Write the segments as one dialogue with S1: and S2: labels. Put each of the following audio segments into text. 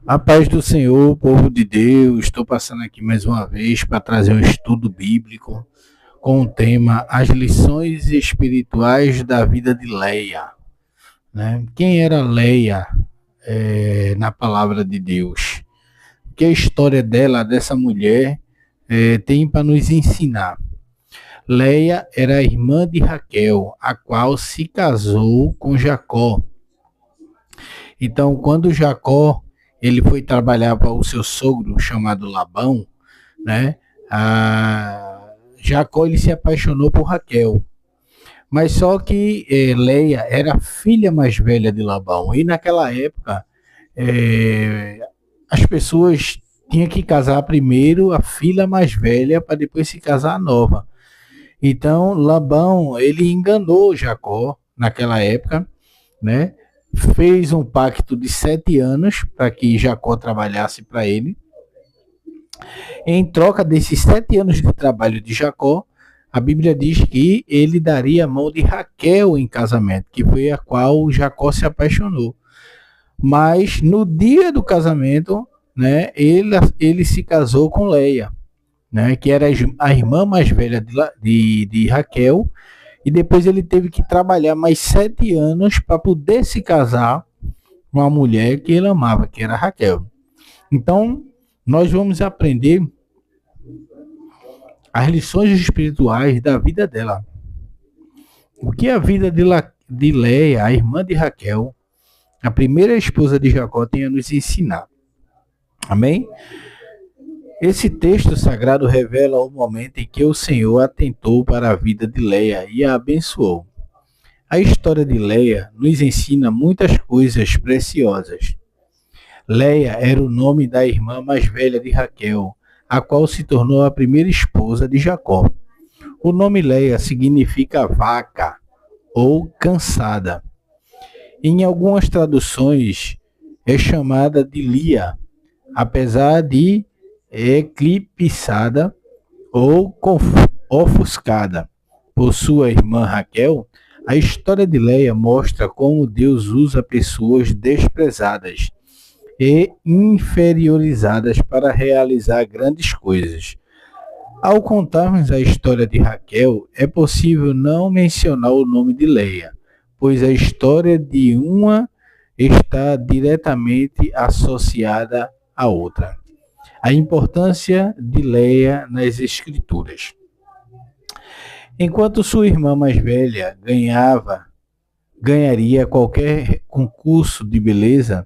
S1: A paz do Senhor, povo de Deus, estou passando aqui mais uma vez para trazer um estudo bíblico com o tema As lições espirituais da vida de Leia. Né? Quem era Leia na palavra de Deus? O que a história dessa mulher, tem para nos ensinar? Leia era a irmã de Raquel, a qual se casou com Jacó. Então, quando Jacó ele foi trabalhar para o seu sogro chamado Labão, né? Jacó ele se apaixonou por Raquel, mas só que Leia era a filha mais velha de Labão e naquela época as pessoas tinham que casar primeiro a filha mais velha para depois se casar a nova. Então Labão ele enganou Jacó naquela época, né? Fez um pacto de 7 anos para que Jacó trabalhasse para ele. Em troca desses 7 anos de trabalho de Jacó, a Bíblia diz que ele daria a mão de Raquel em casamento, que foi a qual Jacó se apaixonou. Mas no dia do casamento, né, ele se casou com Leia, né, que era a irmã mais velha de Raquel, e depois ele teve que trabalhar mais 7 anos para poder se casar com a mulher que ele amava, que era Raquel. Então, nós vamos aprender as lições espirituais da vida dela. O que a vida de Leia, a irmã de Raquel, a primeira esposa de Jacó, tem a nos ensinar. Amém? Esse texto sagrado revela o momento em que o Senhor atentou para a vida de Leia e a abençoou. A história de Leia nos ensina muitas coisas preciosas. Leia era o nome da irmã mais velha de Raquel, a qual se tornou a primeira esposa de Jacó. O nome Leia significa vaca ou cansada. Em algumas traduções é chamada de Lia, apesar de eclipsada ou ofuscada por sua irmã Raquel. A história de Leia mostra como Deus usa pessoas desprezadas e inferiorizadas para realizar grandes coisas. Ao contarmos a história de Raquel, é possível não mencionar o nome de Leia, pois a história de uma está diretamente associada à outra. A importância de Leia nas Escrituras. Enquanto sua irmã mais velha ganharia qualquer concurso de beleza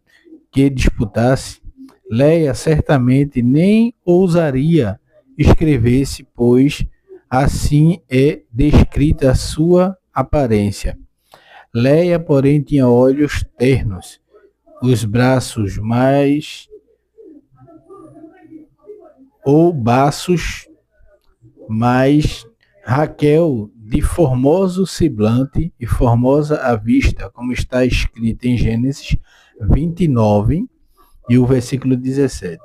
S1: que disputasse, Leia certamente nem ousaria escrever-se, pois assim é descrita a sua aparência. Leia, porém, tinha olhos ternos, os braços mais ou baços, mas Raquel, de formoso semblante e formosa à vista, como está escrito em Gênesis 29 e o versículo 17.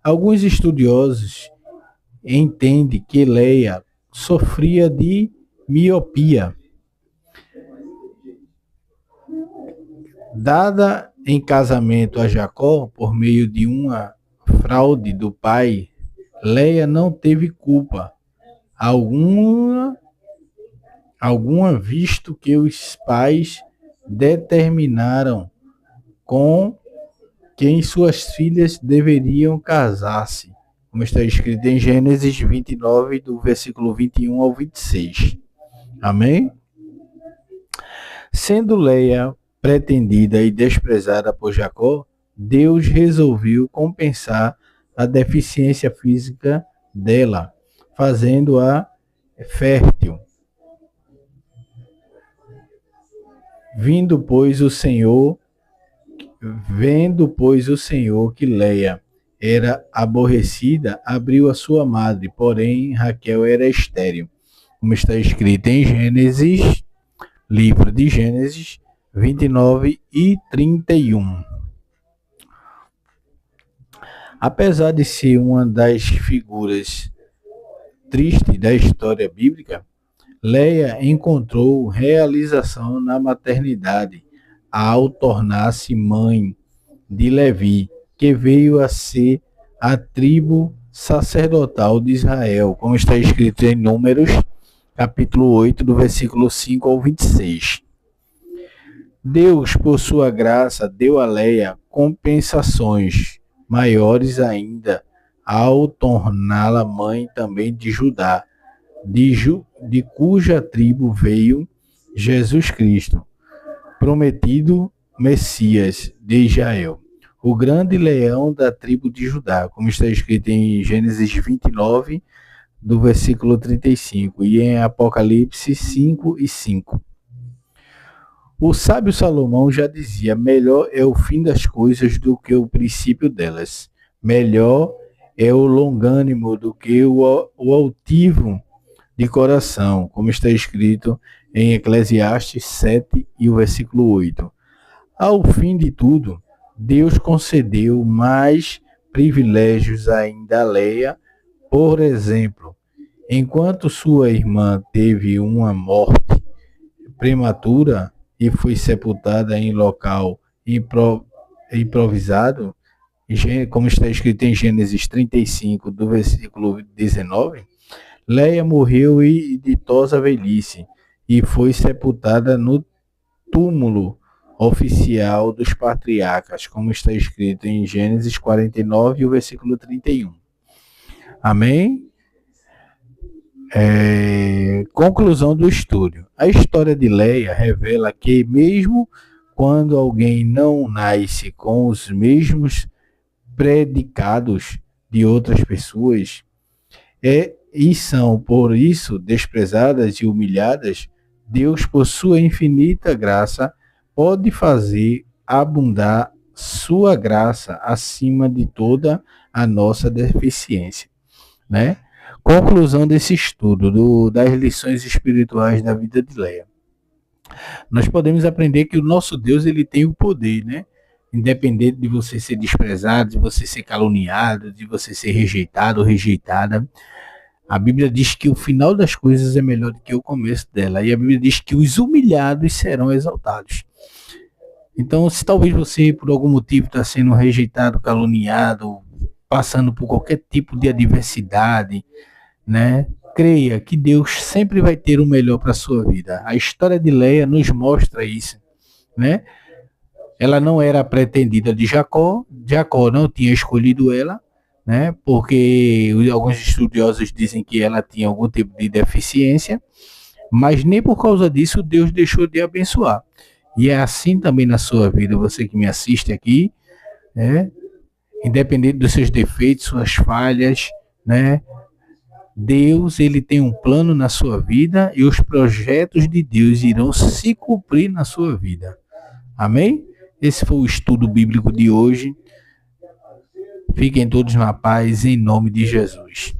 S1: Alguns estudiosos entendem que Leia sofria de miopia. Dada em casamento a Jacó por meio de uma fraude do pai, Leia não teve culpa alguma, visto que os pais determinaram com quem suas filhas deveriam casar-se, como está escrito em Gênesis 29, do versículo 21 ao 26. Amém? Sendo Leia pretendida e desprezada por Jacó, Deus resolveu compensar a deficiência física dela, fazendo-a fértil. Vendo, pois, o Senhor que Leia era aborrecida, abriu a sua madre, porém Raquel era estéril, como está escrito em Gênesis, livro de Gênesis 29 e 31. Apesar de ser uma das figuras tristes da história bíblica, Leia encontrou realização na maternidade ao tornar-se mãe de Levi, que veio a ser a tribo sacerdotal de Israel, como está escrito em Números, capítulo 8, do versículo 5 ao 26. Deus, por sua graça, deu a Leia compensações maiores ainda, ao torná-la mãe também de Judá, de cuja tribo veio Jesus Cristo, prometido Messias de Israel, o grande leão da tribo de Judá, como está escrito em Gênesis 29, do versículo 35, e em Apocalipse 5 e 5. O sábio Salomão já dizia: melhor é o fim das coisas do que o princípio delas. Melhor é o longânimo do que o altivo de coração, como está escrito em Eclesiastes 7 e o versículo 8. Ao fim de tudo, Deus concedeu mais privilégios ainda a Leia. Por exemplo, enquanto sua irmã teve uma morte prematura e foi sepultada em local improvisado, como está escrito em Gênesis 35, do versículo 19, Leia morreu em ditosa velhice e foi sepultada no túmulo oficial dos patriarcas, como está escrito em Gênesis 49, o versículo 31. Amém? Conclusão do estudo. A história de Leia revela que, mesmo quando alguém não nasce com os mesmos predicados de outras pessoas, e são por isso desprezadas e humilhadas, Deus, por sua infinita graça, pode fazer abundar sua graça acima de toda a nossa deficiência, né? Conclusão desse estudo das lições espirituais da vida de Leia. Nós podemos aprender que o nosso Deus, ele tem o poder, né? Independente de você ser desprezado, de você ser caluniado, de você ser rejeitado ou rejeitada, a Bíblia diz que o final das coisas é melhor do que o começo dela. E a Bíblia diz que os humilhados serão exaltados. Então, se talvez você, por algum motivo, está sendo rejeitado, caluniado, passando por qualquer tipo de adversidade, né? Creia que Deus sempre vai ter o melhor para a sua vida. A história de Leia nos mostra isso, né? Ela não era a pretendida de Jacó. Jacó não tinha escolhido ela, né? Porque alguns estudiosos dizem que ela tinha algum tipo de deficiência, mas nem por causa disso Deus deixou de abençoar. E é assim também na sua vida, você que me assiste aqui, né? Independente dos seus defeitos, suas falhas, né? Deus, ele tem um plano na sua vida e os projetos de Deus irão se cumprir na sua vida. Amém? Esse foi o estudo bíblico de hoje. Fiquem todos na paz, em nome de Jesus.